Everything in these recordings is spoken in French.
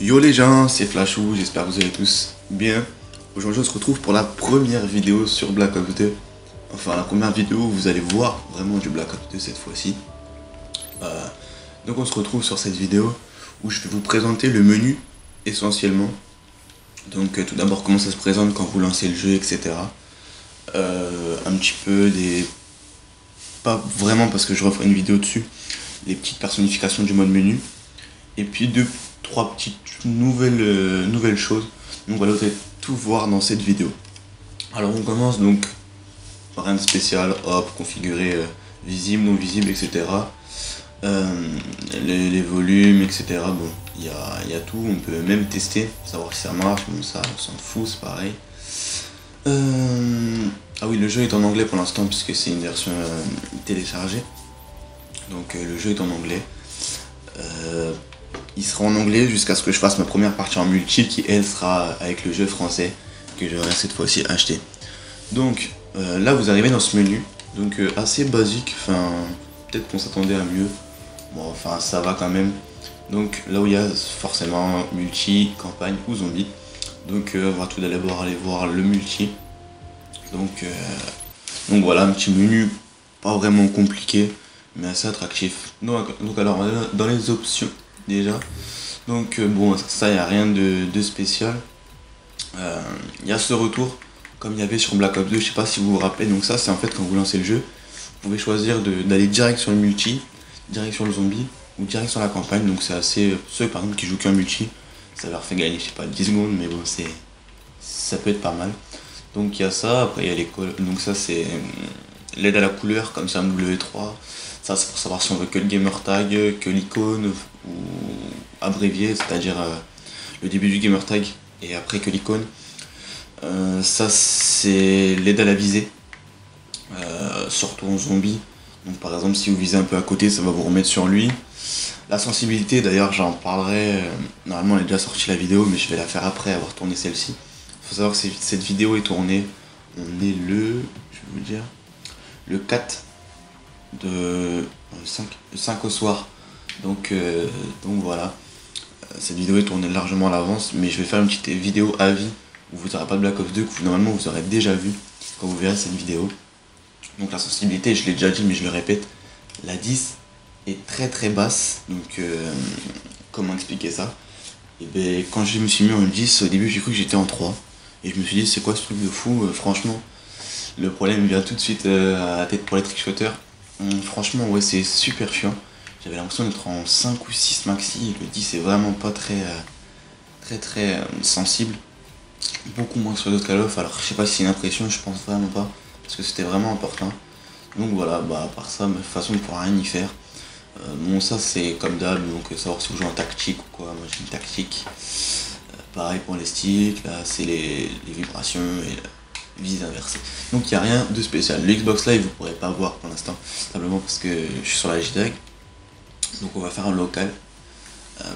Yo les gens, c'est Flashou, j'espère que vous allez tous bien. Aujourd'hui on se retrouve pour la première vidéo sur Black Ops 2. Enfin la première vidéo où vous allez voir vraiment du Black Ops 2 cette fois-ci. Donc on se retrouve sur cette vidéo où je vais vous présenter le menu essentiellement. Donc tout d'abord comment ça se présente quand vous lancez le jeu, etc. Un petit peu des... Pas vraiment parce que je referai une vidéo dessus. Les petites personnifications du mode menu. Et puis trois petites nouvelles choses. Donc voilà, vous allez tout voir dans cette vidéo. Alors on commence donc par rien de spécial, hop, configurer visible, non visible, etc. Les volumes, etc. Bon, il y a tout, on peut même tester, savoir si ça marche, bon ça on s'en fout, c'est pareil. Ah oui, le jeu est en anglais pour l'instant puisque c'est une version téléchargée. Donc le jeu est en anglais. Il sera en anglais jusqu'à ce que je fasse ma première partie en multi qui elle sera avec le jeu français que j'aurai cette fois-ci acheté. Donc là vous arrivez dans ce menu, donc assez basique, enfin peut-être qu'on s'attendait à mieux, bon enfin ça va quand même. Donc là où il y a forcément multi, campagne ou zombie, donc on va tout d'abord aller voir le multi. Donc voilà un petit menu pas vraiment compliqué mais assez attractif. Donc alors dans les options déjà, donc bon ça y a rien de spécial. Il y a ce retour comme il y avait sur Black Ops 2, je sais pas si vous vous rappelez. Donc ça c'est en fait quand vous lancez le jeu, vous pouvez choisir d'aller direct sur le multi, direct sur le zombie ou direct sur la campagne. Donc c'est assez, ceux par exemple qui jouent qu'un multi, ça leur fait gagner je sais pas 10 secondes, mais bon ça peut être pas mal. Donc il y a ça, après il y a l'école, donc ça c'est l'aide à la couleur comme c'est un W3. Ça c'est pour savoir si on veut que le gamer tag, que l'icône ou abrévié, c'est-à-dire le début du gamer tag et après que l'icône. Ça c'est l'aide à la visée, surtout en zombie. Donc par exemple si vous visez un peu à côté, ça va vous remettre sur lui. La sensibilité d'ailleurs j'en parlerai, normalement elle est déjà sortie la vidéo mais je vais la faire après avoir tourné celle-ci. Il faut savoir que cette vidéo est tournée, on est le, je vais vous dire, le 4 de 5 au soir. Donc voilà, cette vidéo est tournée largement à l'avance, mais je vais faire une petite vidéo avis où vous n'aurez pas de Black Ops 2 que normalement vous aurez déjà vu quand vous verrez cette vidéo. Donc la sensibilité, je l'ai déjà dit mais je le répète, la 10 est très basse. Donc comment expliquer ça? Et ben quand je me suis mis en 10 au début j'ai cru que j'étais en 3 et je me suis dit c'est quoi ce truc de fou, franchement le problème vient tout de suite à la tête pour les trickshotters. Franchement ouais c'est super chiant, j'avais l'impression d'être en 5 ou 6 maxi et le 10 est vraiment pas très sensible, beaucoup moins sur d'autres Call of. Alors je sais pas si c'est une impression, je pense vraiment pas parce que c'était vraiment important. Donc voilà, bah à part ça de toute façon on pourra rien y faire. Bon ça c'est comme d'hab, donc savoir si vous jouez en tactique ou quoi, moi j'ai une tactique. Pareil pour les sticks, là c'est les vibrations et la visée inversée. Donc il n'y a rien de spécial. Le Xbox Live vous pourrez pas voir pour l'instant, simplement parce que je suis sur la JDAG. Donc on va faire un local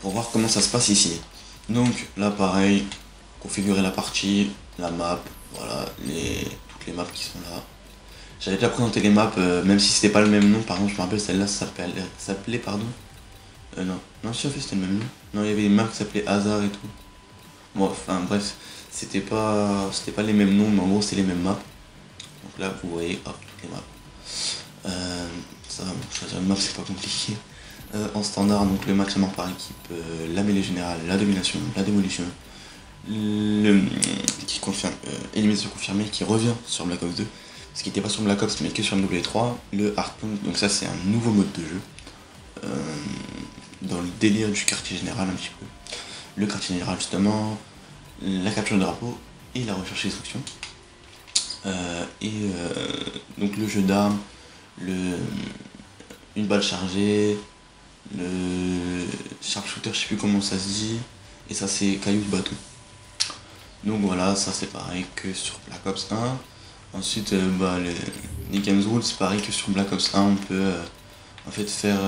pour voir comment ça se passe ici. Donc là pareil, configurer la partie, la map, voilà, toutes les maps qui sont là. J'avais déjà présenté les maps, même si c'était pas le même nom. Par exemple je me rappelle celle-là s'appelait pardon. Non si en fait c'était le même nom. Non, il y avait des maps qui s'appelaient Hasard et tout. Bon enfin bref, c'était pas les mêmes noms mais en gros c'est les mêmes maps. Donc là vous voyez hop toutes les maps. Ça va, choisir une map c'est pas compliqué. En standard donc le match à mort par équipe, la mêlée générale, la domination, la démolition, qui confirme, élimination confirmée qui revient sur Black Ops 2. Ce qui n'était pas sur Black Ops mais que sur MW3, le Hardpoint, donc ça c'est un nouveau mode de jeu, dans le délire du quartier général un petit peu. Le quartier général justement, la capture de drapeau et la recherche et destruction. Donc le jeu d'armes, une balle chargée, le sharpshooter, je sais plus comment ça se dit, et ça c'est caillou de bateau. Donc voilà, ça c'est pareil que sur Black Ops 1. Ensuite, les Games Rules, c'est pareil que sur Black Ops 1, on peut en fait faire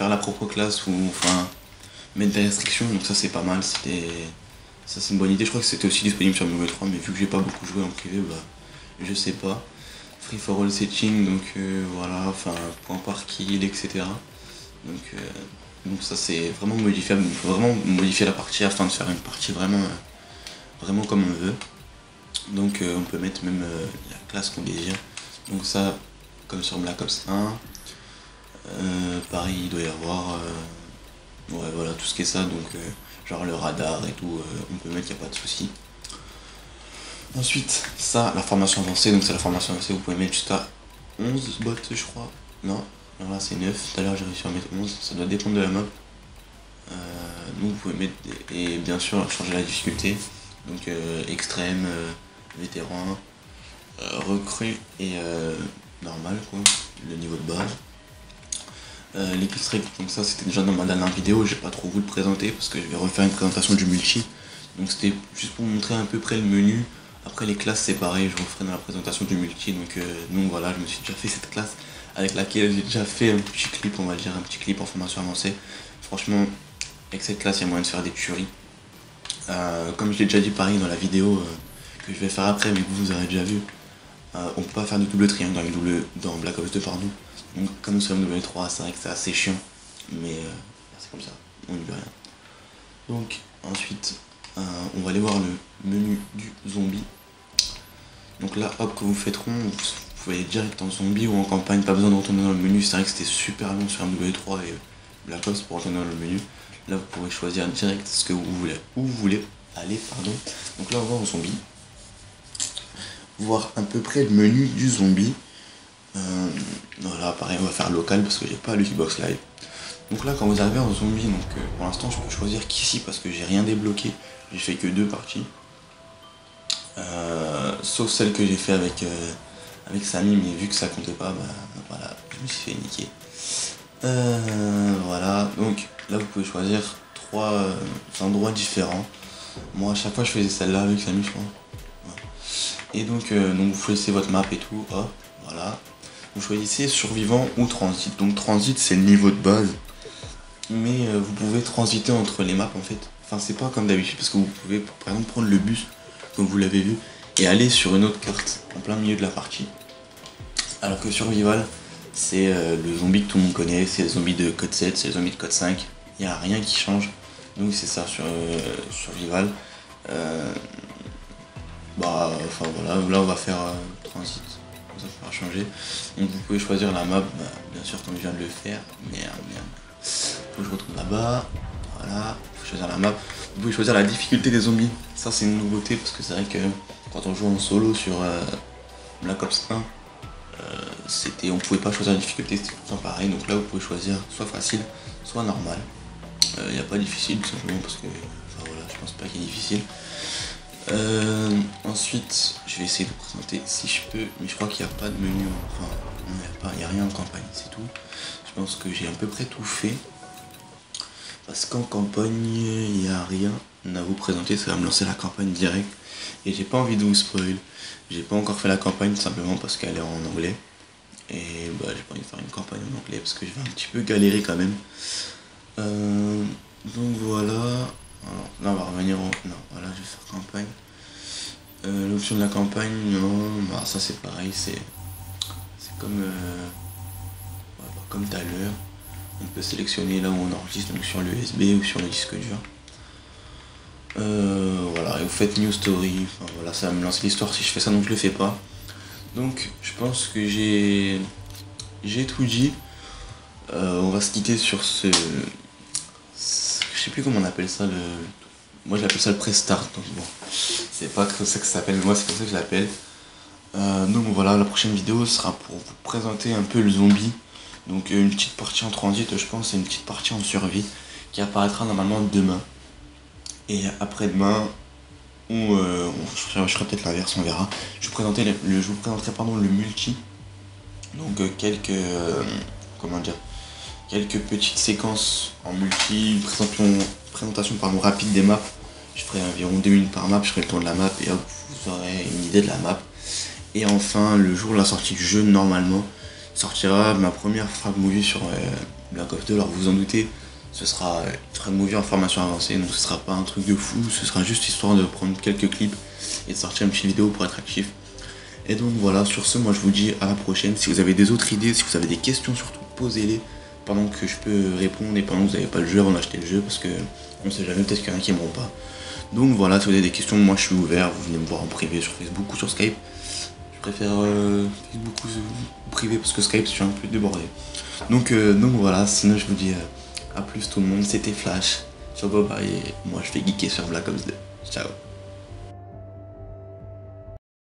la propre classe ou enfin mettre des restrictions, donc ça c'est pas mal, ça c'est une bonne idée. Je crois que c'était aussi disponible sur MW3, mais vu que j'ai pas beaucoup joué en privé, je sais pas. Free for all setting, donc voilà, enfin point par kill, etc. Donc Donc ça c'est vraiment modifiable, il faut vraiment modifier la partie afin de faire une partie vraiment, vraiment comme on veut. Donc on peut mettre même la classe qu'on désire. Donc ça, comme sur Black Ops 1, pareil il doit y avoir ouais, voilà, tout ce qui est ça, donc genre le radar et tout, on peut mettre, il n'y a pas de souci. Ensuite, ça, la formation avancée, donc c'est la formation avancée, vous pouvez mettre jusqu'à 11 bots je crois. Non, là c'est 9, tout à l'heure j'ai réussi à mettre 11, ça doit dépendre de la map. Donc vous pouvez mettre, et bien sûr changer la difficulté, donc extrême, vétéran, recrue et normal quoi, le niveau de base. Les killstreaks, donc ça c'était déjà dans ma dernière vidéo, j'ai pas trop voulu le présenter parce que je vais refaire une présentation du multi. Donc c'était juste pour vous montrer à peu près le menu. Après les classes c'est pareil, je vous ferai dans la présentation du multi. Donc voilà, je me suis déjà fait cette classe avec laquelle j'ai déjà fait un petit clip, on va dire, un petit clip en formation avancée. Franchement, avec cette classe il y a moyen de faire des tueries. Comme je l'ai déjà dit pareil dans la vidéo que je vais faire après mais que vous aurez déjà vu, on peut pas faire de double triangle dans Black Ops 2 pardon. Donc comme nous sommes W3, c'est vrai que c'est assez chiant, mais c'est comme ça, on n'y veut rien. Donc ensuite, on va aller voir le menu du zombie. Donc là, hop, quand vous faites rond, vous pouvez aller direct en zombie ou en campagne, pas besoin de retourner dans le menu. C'est vrai que c'était super long sur MW3 et Black Ops pour retourner dans le menu. Là, vous pouvez choisir direct ce que vous voulez, où vous voulez aller, pardon. Donc là, on va en zombie. Voir à peu près le menu du zombie. Voilà, pareil, on va faire local parce que j'ai pas le Xbox Live. Donc là, quand vous arrivez en zombie, donc pour l'instant, je peux choisir qu'ici parce que j'ai rien débloqué. J'ai fait que 2 parties. Sauf celle que j'ai fait avec Samy, mais vu que ça comptait pas, bah voilà, je me suis fait niquer. Voilà, donc là vous pouvez choisir 3 endroits différents. Moi à chaque fois je faisais celle-là avec Samy je crois. Voilà. Et donc vous choisissez votre map et tout, hop, voilà. Vous choisissez survivant ou transit. Donc transit c'est le niveau de base. Mais vous pouvez transiter entre les maps en fait. Enfin c'est pas comme d'habitude parce que vous pouvez par exemple prendre le bus, comme vous l'avez vu, et aller sur une autre carte en plein milieu de la partie. Alors que survival, c'est le zombie que tout le monde connaît, c'est le zombie de code 7, c'est le zombie de code 5, il n'y a rien qui change. Donc c'est ça sur survival. Enfin voilà, là on va faire transit, ça va changer. Donc vous pouvez choisir la map, bien sûr comme je viens de le faire, merde. Faut que je retrouve là-bas, voilà, faut choisir la map. Vous pouvez choisir la difficulté des zombies, ça c'est une nouveauté parce que c'est vrai que quand on joue en solo sur Black Ops 1, on pouvait pas choisir la difficulté, c'était tout le temps pareil. Donc là vous pouvez choisir soit facile, soit normal. Il n'y a pas difficile tout simplement parce que, enfin voilà, je pense pas qu'il y ait difficile. Ensuite, je vais essayer de vous présenter si je peux, mais je crois qu'il n'y a pas de menu, enfin, il n'y a rien en campagne, c'est tout. Je pense que j'ai à peu près tout fait. Parce qu'en campagne, il n'y a rien à vous présenter, ça va me lancer la campagne direct. Et j'ai pas envie de vous spoil. J'ai pas encore fait la campagne simplement parce qu'elle est en anglais. Et j'ai pas envie de faire une campagne en anglais parce que je vais un petit peu galérer quand même. Donc voilà. Alors, là on va revenir au... Non, voilà, je vais faire campagne. L'option de la campagne, non, ça c'est pareil, c'est comme comme tout à l'heure. On peut sélectionner là où on enregistre, donc sur l'USB ou sur le disque dur. Voilà, et vous faites New Story, enfin voilà, ça va me lancer l'histoire si je fais ça, donc je le fais pas. Donc je pense que j'ai tout dit. On va se quitter sur je sais plus comment on appelle ça, moi j'appelle ça le pré-start, donc bon, c'est pas comme ça que ça s'appelle, mais moi c'est comme ça que je l'appelle. Donc voilà, la prochaine vidéo sera pour vous présenter un peu le zombie. Donc une petite partie en transit je pense et une petite partie en survie qui apparaîtra normalement demain. Et après-demain, je ferai peut-être l'inverse, on verra. Je vous présenterai le multi. Donc quelques petites séquences en multi, une présentation rapide des maps. Je ferai environ 2 minutes par map, je ferai le tour de la map et hop, vous aurez une idée de la map. Et enfin, le jour de la sortie du jeu, normalement, sortira ma première frag movie sur Black Ops 2. Alors vous en doutez, ce sera une frag movie en formation avancée, donc ce sera pas un truc de fou, ce sera juste histoire de prendre quelques clips et de sortir une petite vidéo pour être actif. Et donc voilà, sur ce, moi je vous dis à la prochaine. Si vous avez des autres idées, si vous avez des questions surtout, posez-les. pendant que je peux répondre et pendant que vous n'avez pas le jeu avant d'acheter le jeu, parce que on sait jamais, peut-être qu'il y en a qui n'aimeront pas. Donc voilà, si vous avez des questions, moi je suis ouvert, vous venez me voir en privé sur Facebook ou sur Skype. Je préfère Facebook ou privé parce que Skype je suis un peu débordé. Donc voilà, sinon je vous dis à plus tout le monde, c'était Flash sur Boba et moi je fais geeker sur Black Ops 2. Ciao.